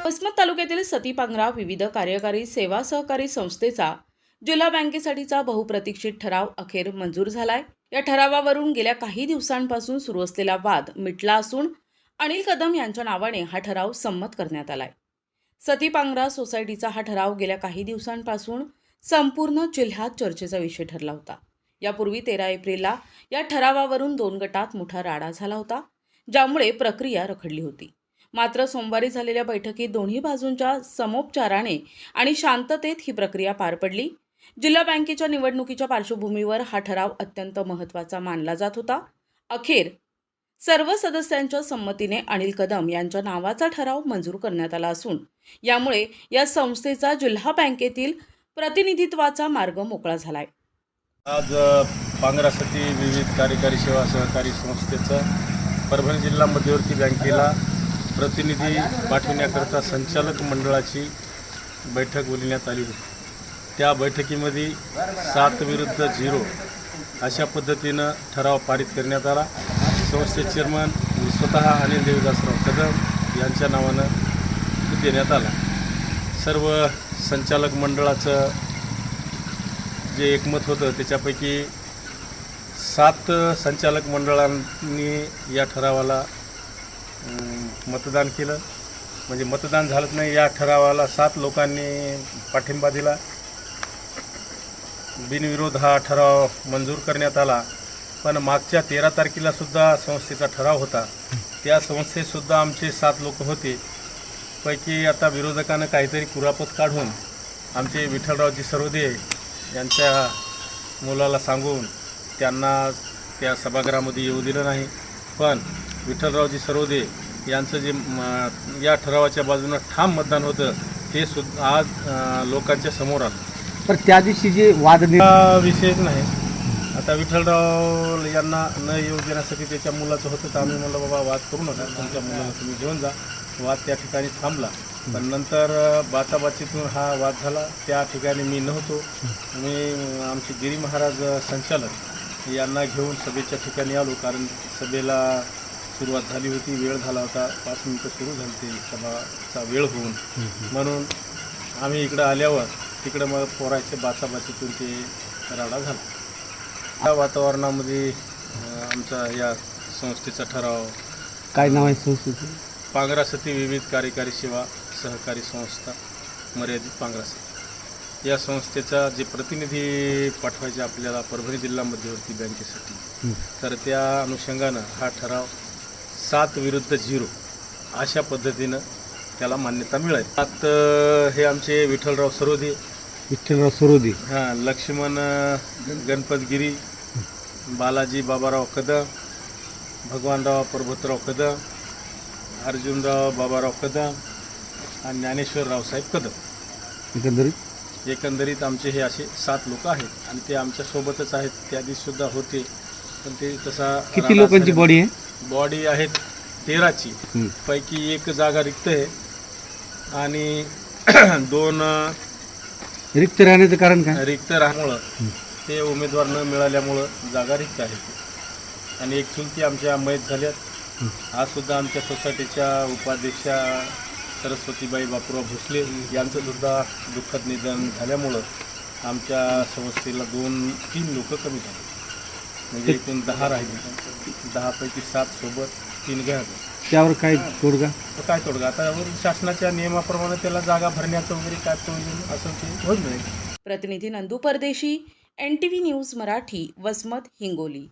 वसमत तालुक्यातील सतीपांगरा विविध कार्यकारी सेवा सहकारी संस्थेचा जिल्हा बँकेसाठीचा बहुप्रतीक्षित ठराव अखेर मंजूर झालाय। या ठरावावरून गेल्या काही दिवसांपासून सुरू असलेला वाद मिटला असून अनिल कदम यांच्या नावाने हा ठराव संमत करण्यात आलाय। सतीपांगरा सोसायटीचा हा ठराव गेल्या काही दिवसांपासून संपूर्ण जिल्ह्यात चर्चेचा विषय ठरला होता। यापूर्वी 13 एप्रिलला या ठरावावरून 2 गटात मोठा राडा झाला होता, ज्यामुळे प्रक्रिया रखडली होती। मात्र सोमवारी झालेल्या बैठकीत दोन्ही बाजूंच्या समोपचाराने आणि शांततेत ही प्रक्रिया पार पडली। जिल्हा बँकेच्या निवडणुकीच्या पार्श्वभूमीवर हा ठराव अत्यंत महत्त्वाचा मानला जात होता। अखेर सर्व सदस्यांच्या संमतीने अनिल कदम यांच्या नावाचा ठराव मंजूर करण्यात आला असून यामुळे या संस्थेचा जिल्हा बँकेतील प्रतिनिधित्वाचा मार्ग मोकळा झालाय। आज पांगरा सती विविध कार्यकारी सेवा सहकारी संस्थेचं परभणी जिल्हा मध्यवर्ती बँकेला प्रतिनिधी पाठविण्याकरता संचालक मंडळाची बैठक बोलवण्यात आली होती। त्या बैठकीमध्ये 7 विरुद्ध 0 अशा पद्धतीनं ठराव पारित करण्यात आला। संस्थेचे चेअरमन स्वतः अनिल देवदासराव कदम यांच्या नावानं देण्यात आला। सर्व संचालक मंडळाचं जे एकमत होतं त्याच्यापैकी 7 संचालक मंडळांनी या ठरावाला मतदान केलं। म्हणजे मतदान झालंच नाही, या ठरावाला 7 लोकांनी पाठिंबा दिला। बिनविरोध हा ठराव मंजूर करण्यात आला। पण मागच्या 13 तारखेला सुद्धा संस्थेचा ठराव होता, त्या संस्थेतसुद्धा आमचे 7 लोक होते। पैकी आता विरोधकानं काहीतरी कुरापत काढून आमचे विठ्ठलरावजी सरोदे यांच्या मुलाला सांगून त्यांना त्या सभागृहामध्ये येऊ दिलं नाही। पण विठ्ठलरावजी सरोदे यांचं जे या ठरावाच्या बाजूनं ठाम मतदान होतं ते सुद्धा आज लोकांच्या समोर आलं। पण त्या दिवशी जे वाद विषयच नाही। आता विठ्ठलराव यांना न येऊ देण्यासाठी त्याच्या मुलाचं होतं, तर आम्ही म्हणलं बाबा वाद करू नका, तुमच्या मुलाला तुम्ही घेऊन जा। वाद त्या ठिकाणी थांबला, पण नंतर बाचाबाचीतून हा वाद झाला। त्या ठिकाणी मी नव्हतो, मी आमचे गिरी महाराज संचालक यांना घेऊन सभेच्या ठिकाणी आलो, कारण सभेला सुरुवात झाली होती, वेळ झाला होता, 5 मिनिटं सुरू झाली ते सभाचा वेळ होऊन। म्हणून आम्ही इकडं आल्यावर तिकडं मग पोराच्या बाचाबाचीतून ते राडा झाला। या वातावरणामध्ये आमचा या संस्थेचा ठराव, काय नाव आहे संस्थेचं? पांगरा सती विविध कार्यकारी सेवा सहकारी संस्था मर्यादित पांगरा सती, या संस्थेचा जे प्रतिनिधी पाठवायचे आपल्याला परभणी जिल्हा मध्यवर्ती बँकेसाठी, तर त्या अनुषंगानं हा ठराव 7 विरुद्ध 0 अशा पद्धतीनं त्याला मान्यता मिळाली। आता हे आमचे विठ्ठलराव सरोदे, हां, लक्ष्मण गणपतगिरी, बालाजी बाबाराव कदम, भगवानराव पर्वतराव कदम, अर्जुनराव बाबाराव कदम आणि ज्ञानेश्वर रावसाहेब कदम, एकंदरीत आमचे हे असे 7 लोक आहेत आणि ते आमच्या सोबतच आहेत। त्या दिवशीसुद्धा होते, पण ते तसा किती लोकांची बॉडी आहे? बॉडी आहेत 13ची, पैकी 1 जागा रिक्त आहे आणि 2 रिक्त राहण्याचं कारण काय? रिक्त राहण्यामुळं ते उमेदवार न मिळाल्यामुळं जागा रिक्त आहे आणि 1 चुलती आमच्या मयत झाल्यात। आज सुद्धा आमच्या सोसायटीच्या उपाध्यक्षा सरस्वतीबाई बापूराव भोसले यांचं सुद्धा दुःखद निधन झाल्यामुळं आमच्या संस्थेला 2-3 लोक कमी झाले, म्हणजे एकूण 10 राहिले। 10 पैकी 7 सोबत 3 गैर। त्यावर काय तोडगा? आता शासनाच्या नियमाप्रमाणे त्याला जागा भरण्याचं वगैरे काय प्रयोजन असं ते होईल। प्रतिनिधी नंदू परदेशी, NTV न्यूज मराठी, वसमत, हिंगोली।